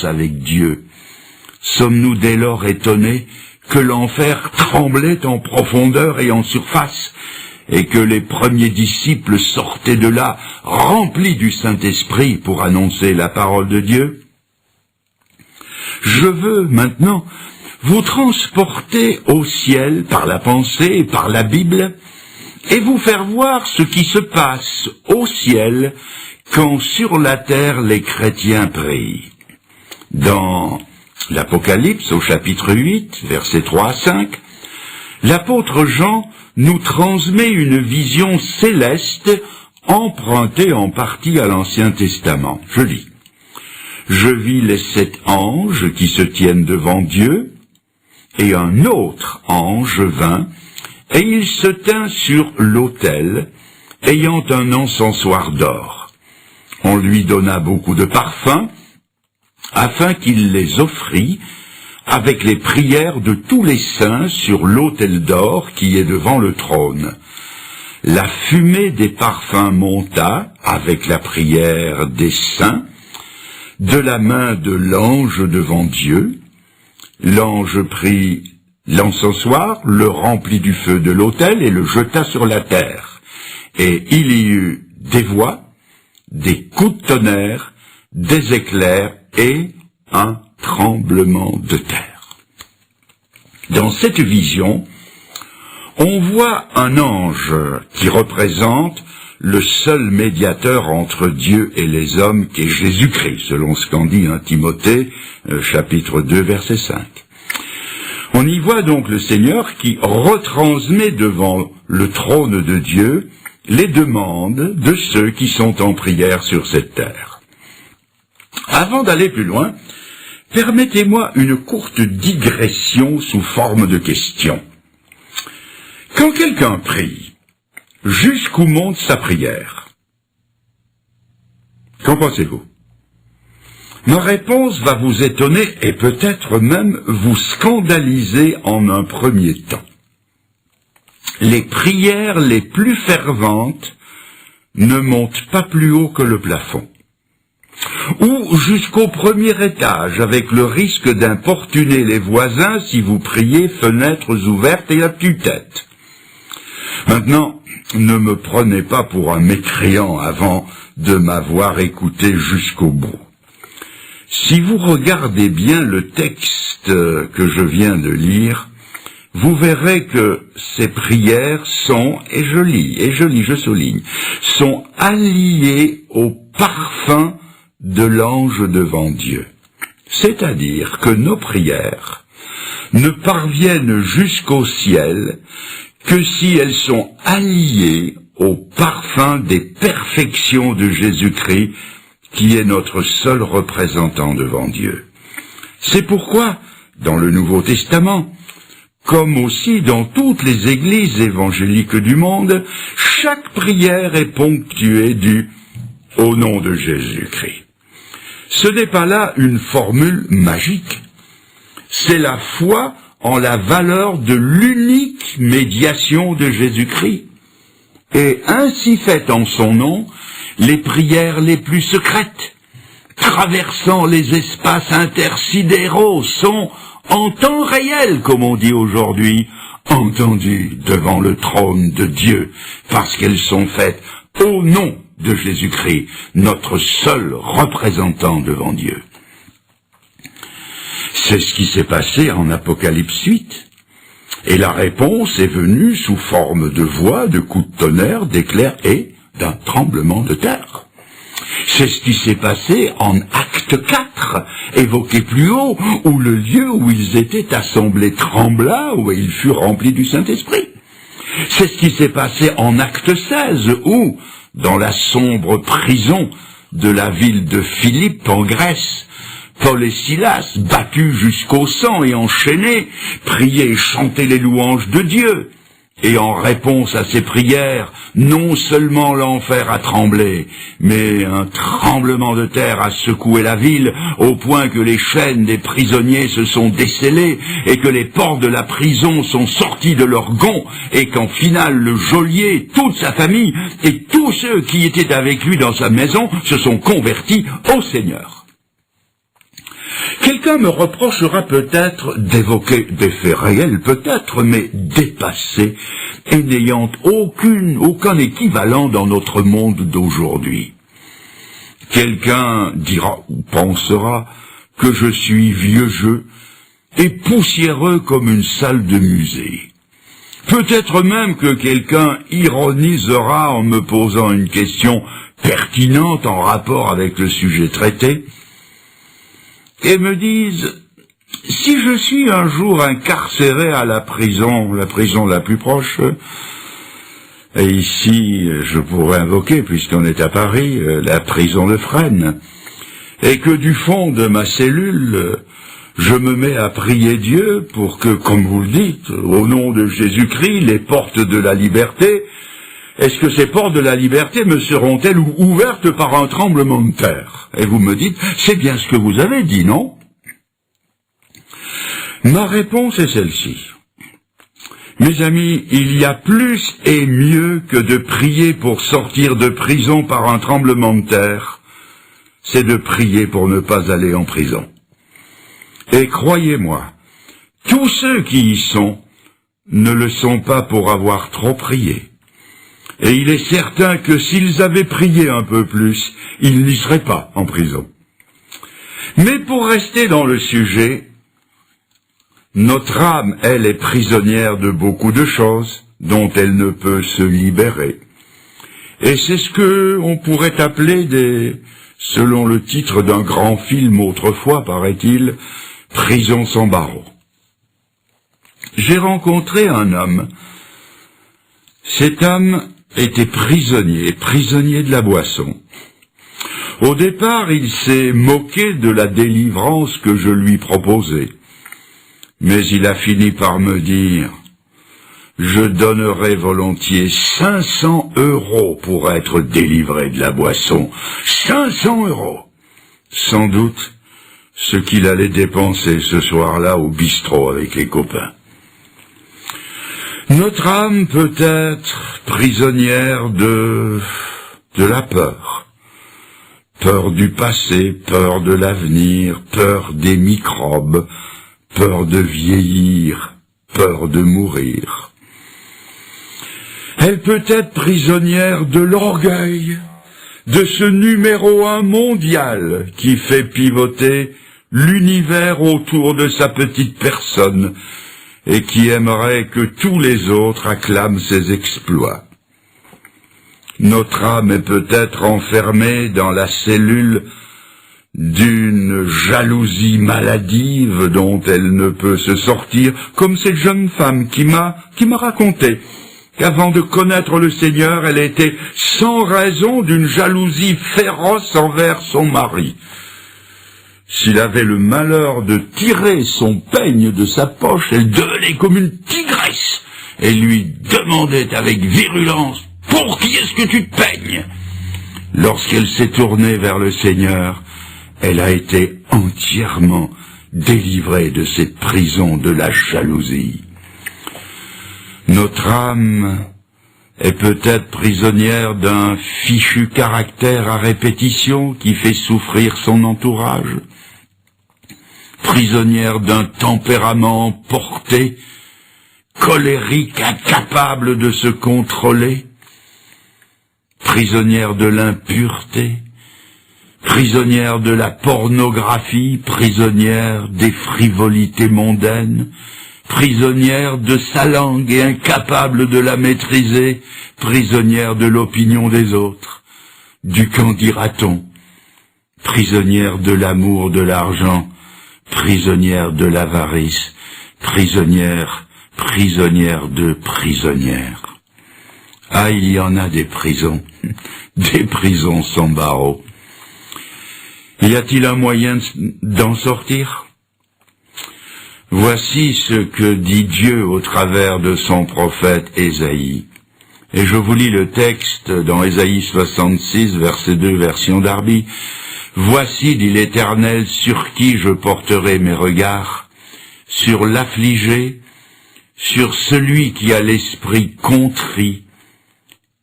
avec Dieu. Sommes-nous dès lors étonnés que l'enfer tremblait en profondeur et en surface, et que les premiers disciples sortaient de là remplis du Saint-Esprit pour annoncer la parole de Dieu? Je veux maintenant vous transporter au ciel par la pensée et par la Bible, et vous faire voir ce qui se passe au ciel quand sur la terre les chrétiens prient. Dans l'Apocalypse, au chapitre 8, versets 3 à 5, l'apôtre Jean nous transmet une vision céleste empruntée en partie à l'Ancien Testament. Je lis. « Je vis les 7 anges qui se tiennent devant Dieu, et un autre ange vint, et il se tint sur l'autel, ayant un encensoir d'or. On lui donna beaucoup de parfums, afin qu'il les offrît avec les prières de tous les saints sur l'autel d'or qui est devant le trône. La fumée des parfums monta, avec la prière des saints, de la main de l'ange devant Dieu. L'ange prit l'encensoir, le remplit du feu de l'autel et le jeta sur la terre. Et il y eut des voix, des coups de tonnerre, des éclairs et un tremblement de terre. Dans cette vision, on voit un ange qui représente le seul médiateur entre Dieu et les hommes, qui est Jésus-Christ, selon ce qu'en dit 1 Timothée, chapitre 2, verset 5. On y voit donc le Seigneur qui retransmet devant le trône de Dieu les demandes de ceux qui sont en prière sur cette terre. Avant d'aller plus loin, permettez-moi une courte digression sous forme de question. Quand quelqu'un prie, jusqu'où monte sa prière? Qu'en pensez-vous? Ma réponse va vous étonner et peut-être même vous scandaliser en un premier temps. Les prières les plus ferventes ne montent pas plus haut que le plafond, ou jusqu'au premier étage, avec le risque d'importuner les voisins si vous priez fenêtres ouvertes et à tue-tête. Maintenant, ne me prenez pas pour un mécréant avant de m'avoir écouté jusqu'au bout. Si vous regardez bien le texte que je viens de lire, vous verrez que ces prières sont, et je souligne, sont alliées au parfum de l'ange devant Dieu. C'est-à-dire que nos prières ne parviennent jusqu'au ciel que si elles sont alliées au parfum des perfections de Jésus-Christ, qui est notre seul représentant devant Dieu. C'est pourquoi, dans le Nouveau Testament, comme aussi dans toutes les églises évangéliques du monde, chaque prière est ponctuée du « au nom de Jésus-Christ ». Ce n'est pas là une formule magique, c'est la foi en la valeur de l'unique médiation de Jésus-Christ. Et ainsi fait en son nom, les prières les plus secrètes, traversant les espaces intersidéraux, sont en temps réel, comme on dit aujourd'hui, entendues devant le trône de Dieu, parce qu'elles sont faites au nom de Jésus-Christ, notre seul représentant devant Dieu. C'est ce qui s'est passé en Apocalypse 8. Et la réponse est venue sous forme de voix, de coups de tonnerre, d'éclairs et d'un tremblement de terre. C'est ce qui s'est passé en Acte 4, évoqué plus haut, où le lieu où ils étaient assemblés trembla, où ils furent remplis du Saint-Esprit. C'est ce qui s'est passé en Acte 16, où, dans la sombre prison de la ville de Philippe en Grèce, Paul et Silas, battus jusqu'au sang et enchaînés, priaient et chantaient les louanges de Dieu. Et en réponse à ces prières, non seulement l'enfer a tremblé, mais un tremblement de terre a secoué la ville, au point que les chaînes des prisonniers se sont descellées, et que les portes de la prison sont sorties de leurs gonds, et qu'en finale le geôlier, toute sa famille, et tous ceux qui étaient avec lui dans sa maison se sont convertis au Seigneur. Quelqu'un me reprochera peut-être d'évoquer des faits réels, peut-être, mais dépassés et n'ayant aucun équivalent dans notre monde d'aujourd'hui. Quelqu'un dira ou pensera que je suis vieux jeu et poussiéreux comme une salle de musée. Peut-être même que quelqu'un ironisera en me posant une question pertinente en rapport avec le sujet traité, et me dise, si je suis un jour incarcéré à la prison la plus proche, et ici je pourrais invoquer, puisqu'on est à Paris, la prison de Fresnes, et que du fond de ma cellule, je me mets à prier Dieu pour que, comme vous le dites, au nom de Jésus-Christ, les portes de la liberté, est-ce que ces portes de la liberté me seront-elles ouvertes par un tremblement de terre? Et vous me dites, c'est bien ce que vous avez dit, non? Ma réponse est celle-ci. Mes amis, il y a plus et mieux que de prier pour sortir de prison par un tremblement de terre. C'est de prier pour ne pas aller en prison. Et croyez-moi, tous ceux qui y sont ne le sont pas pour avoir trop prié. Et il est certain que s'ils avaient prié un peu plus, ils n'y seraient pas en prison. Mais pour rester dans le sujet, notre âme, elle, est prisonnière de beaucoup de choses dont elle ne peut se libérer. Et c'est ce que on pourrait appeler selon le titre d'un grand film autrefois, paraît-il, Prison sans barreaux. J'ai rencontré un homme. Cet homme était prisonnier de la boisson. Au départ, il s'est moqué de la délivrance que je lui proposais. Mais il a fini par me dire, je donnerais volontiers 500 € pour être délivré de la boisson. 500 €. Sans doute ce qu'il allait dépenser ce soir-là au bistrot avec les copains. Notre âme peut être prisonnière de la peur. Peur du passé, peur de l'avenir, peur des microbes, peur de vieillir, peur de mourir. Elle peut être prisonnière de l'orgueil, de ce numéro 1 mondial qui fait pivoter l'univers autour de sa petite personne et qui aimerait que tous les autres acclament ses exploits. Notre âme est peut-être enfermée dans la cellule d'une jalousie maladive dont elle ne peut se sortir, comme cette jeune femme qui m'a raconté qu'avant de connaître le Seigneur, elle était sans raison d'une jalousie féroce envers son mari. S'il avait le malheur de tirer son peigne de sa poche, elle devenait comme une tigresse et lui demandait avec virulence « Pour qui est-ce que tu te peignes ?» Lorsqu'elle s'est tournée vers le Seigneur, elle a été entièrement délivrée de cette prison de la jalousie. Notre âme est peut-être prisonnière d'un fichu caractère à répétition qui fait souffrir son entourage, prisonnière d'un tempérament porté, colérique, incapable de se contrôler, prisonnière de l'impureté, prisonnière de la pornographie, prisonnière des frivolités mondaines, prisonnière de sa langue et incapable de la maîtriser, prisonnière de l'opinion des autres, du qu'en dira-t-on, prisonnière de l'amour de l'argent, prisonnière de l'avarice, prisonnière de prisonnières. Ah, il y en a des prisons sans barreaux. Y a-t-il un moyen d'en sortir ? Voici ce que dit Dieu au travers de son prophète Ésaïe. Et je vous lis le texte dans Ésaïe 66, verset 2, version Darby. « Voici, dit l'Éternel, sur qui je porterai mes regards, sur l'affligé, sur celui qui a l'esprit contrit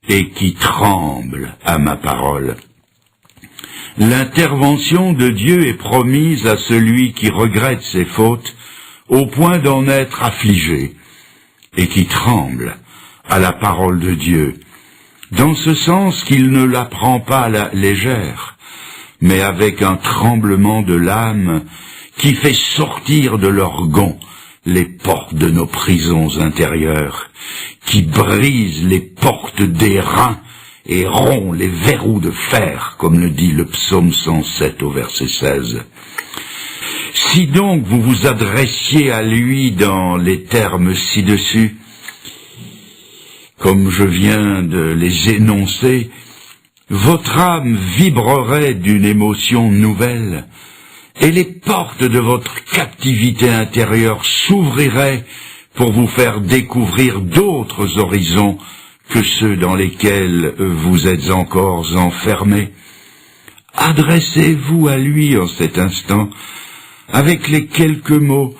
et qui tremble à ma parole. L'intervention de Dieu est promise à celui qui regrette ses fautes au point d'en être affligé et qui tremble à la parole de Dieu, dans ce sens qu'il ne la prend pas à la légère, mais avec un tremblement de l'âme qui fait sortir de leur gonds les portes de nos prisons intérieures, qui brise les portes des reins et rompt les verrous de fer, comme le dit le psaume 107 au verset 16. Si donc vous vous adressiez à lui dans les termes ci-dessus, comme je viens de les énoncer, votre âme vibrerait d'une émotion nouvelle, et les portes de votre captivité intérieure s'ouvriraient pour vous faire découvrir d'autres horizons que ceux dans lesquels vous êtes encore enfermés. Adressez-vous à lui en cet instant, avec les quelques mots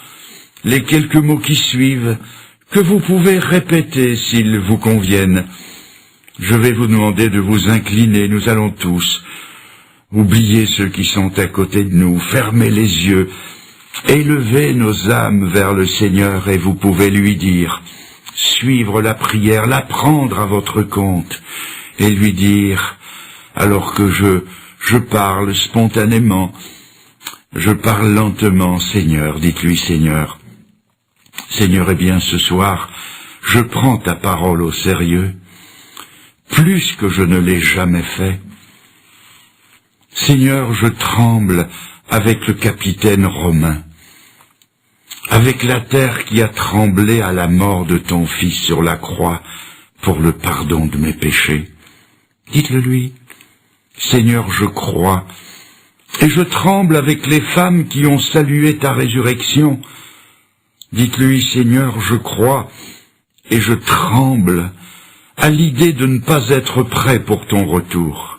qui suivent, que vous pouvez répéter s'ils vous conviennent. Je vais vous demander de vous incliner, nous allons tous oublier ceux qui sont à côté de nous, fermer les yeux, élever nos âmes vers le Seigneur et vous pouvez lui dire, suivre la prière, la prendre à votre compte et lui dire, alors que je parle spontanément, je parle lentement, Seigneur, dites-lui Seigneur, eh bien ce soir, je prends ta parole au sérieux, plus que je ne l'ai jamais fait. Seigneur, je tremble avec le capitaine romain, avec la terre qui a tremblé à la mort de ton Fils sur la croix pour le pardon de mes péchés. Dites-le lui, Seigneur, je crois, et je tremble avec les femmes qui ont salué ta résurrection. Dites-lui, Seigneur, je crois, et je tremble à l'idée de ne pas être prêt pour ton retour.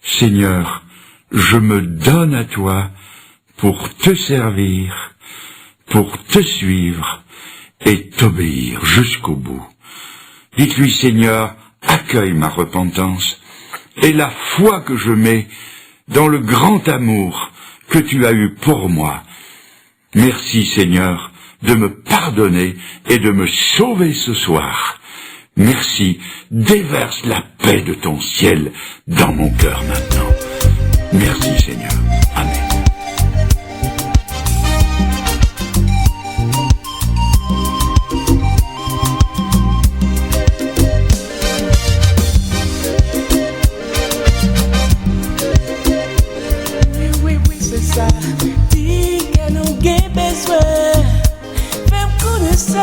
Seigneur, je me donne à toi pour te servir, pour te suivre et t'obéir jusqu'au bout. Dites-lui, Seigneur, accueille ma repentance et la foi que je mets dans le grand amour que tu as eu pour moi. Merci, Seigneur, de me pardonner et de me sauver ce soir. Merci, déverse la paix de ton ciel dans mon cœur maintenant. Merci, Seigneur. Amen. Oui, c'est ça. Dis que nous avons besoin. Fais-moi connaître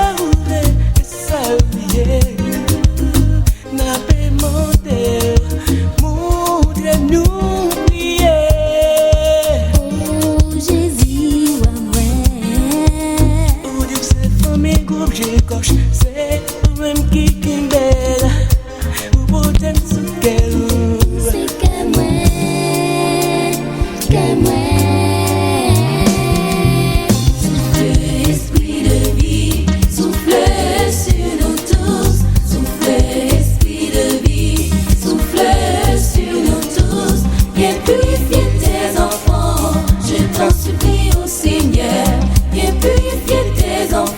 et ça oublier. N'a pas demandé, montre-nous prier. Oh Jésus, ouais. Oh Dieu, c'est famille groupe, j'écoche. C'est toi-même qui est belle. Ou peut-être ce qu'elle. C'est que moi. Souffle, esprit de vie, souffle sur nous tous. Souffle, esprit de vie, souffle sur nous tous. Viens purifier tes enfants, je t'en supplie au Seigneur. Viens purifier tes enfants.